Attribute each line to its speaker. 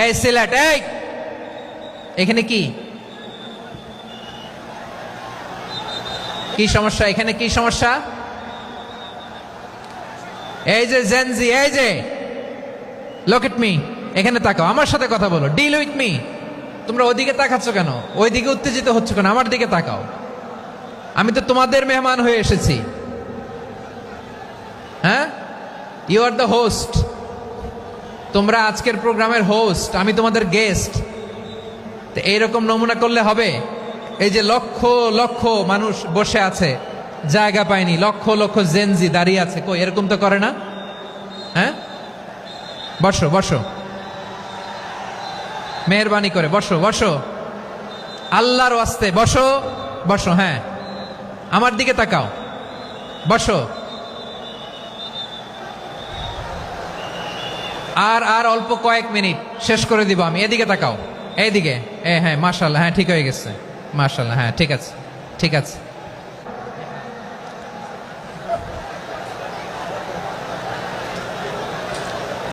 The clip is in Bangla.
Speaker 1: এই সিলেট, এই এখানে কি কি সমস্যা? এখানে কি সমস্যা? এই যে জেনজি, এই যে লুক এট মি, এখানে তাকাও, আমার সাথে কথা বলো, ডিল উইথ মি। তোমরা ওইদিকে তাকাচ্ছ কেন? ওইদিকে উত্তেজিত হচ্ছে কেন? আমার দিকে তাকাও। আমি তো তোমাদের মেহমান হয়ে এসেছি। হ্যাঁ, ইউ আর দ্য হোস্ট। তোমরা আজকের প্রোগ্রামের হোস্ট, আমি তোমাদের গেস্ট। তো এইরকম নমুনা করলে হবে? এই যে লক্ষ লক্ষ মানুষ বসে আছে, জায়গা পায়নি, লক্ষ লক্ষ জেনজি দাঁড়িয়ে আছে, কই এরকম তো করে না? হ্যাঁ, বসো বসো, মেহরবানি করে বসো বসো, আল্লাহর ওয়াস্তে বসো বসো। হ্যাঁ, আমার দিকে তাকাও, বসো। আর আর অল্প কয়েক মিনিট, শেষ করে দিব আমি। এদিকে তাকাও, এইদিকে। হ্যাঁ মাশাআল্লাহ, হ্যাঁ ঠিক হয়ে গেছে, মাশাআল্লাহ, হ্যাঁ ঠিক আছে ঠিক আছে।